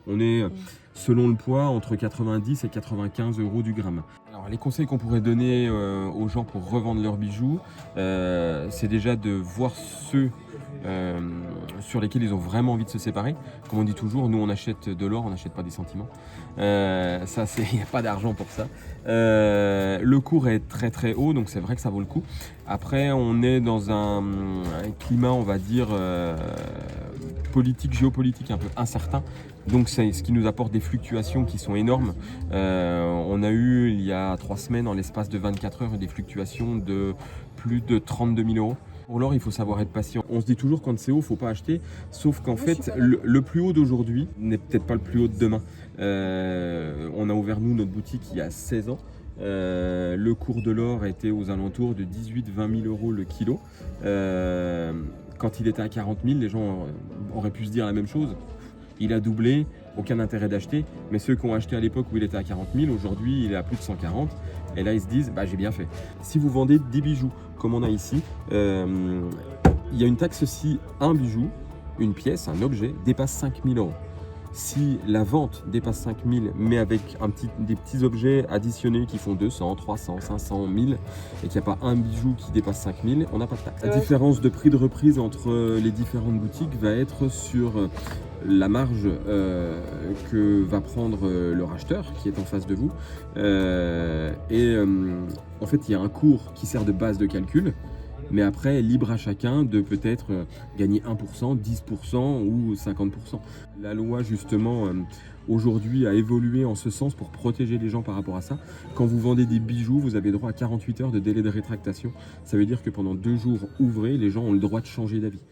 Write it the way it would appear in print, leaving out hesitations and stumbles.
On est, selon le poids, entre 90 et 95 euros du gramme. Alors, les conseils qu'on pourrait donner aux gens pour revendre leurs bijoux, c'est déjà de voir ceux sur lesquels ils ont vraiment envie de se séparer. Comme on dit toujours, nous on achète de l'or, on n'achète pas des sentiments. Ça, il n'y a pas d'argent pour ça. Le cours est très très haut, donc c'est vrai que ça vaut le coup. Après, on est dans un climat, on va dire, politique, géopolitique un peu incertain. Donc c'est ce qui nous apporte des fluctuations qui sont énormes. On a eu il y a 3 semaines, en l'espace de 24 heures, des fluctuations de plus de 32 000 euros. Pour l'or, il faut savoir être patient. On se dit toujours quand c'est haut, il ne faut pas acheter. Sauf qu'en fait, le plus haut d'aujourd'hui n'est peut-être pas le plus haut de demain. On a ouvert, nous, notre boutique il y a 16 ans. Le cours de l'or était aux alentours de 18-20 000 euros le kilo. Quand il était à 40 000, les gens auraient pu se dire la même chose. Il a doublé, aucun intérêt d'acheter. Mais ceux qui ont acheté à l'époque où il était à 40 000, aujourd'hui il est à plus de 140. Et là ils se disent, bah j'ai bien fait. Si vous vendez des bijoux, comme on a ici, il y a une taxe si un bijou, une pièce, un objet, dépasse 5 000 euros. Si la vente dépasse 5 000, mais avec des petits objets additionnés qui font 200, 300, 500, 1000, et qu'il n'y a pas un bijou qui dépasse 5 000, on n'a pas de taxe. La différence de prix de reprise entre les différentes boutiques va être sur la marge que va prendre le racheteur qui est en face de vous. En fait, il y a un cours qui sert de base de calcul. Mais après, libre à chacun de peut-être gagner 1%, 10% ou 50%. La loi, justement, aujourd'hui a évolué en ce sens pour protéger les gens par rapport à ça. Quand vous vendez des bijoux, vous avez droit à 48 heures de délai de rétractation. Ça veut dire que pendant 2 jours ouvrés, les gens ont le droit de changer d'avis.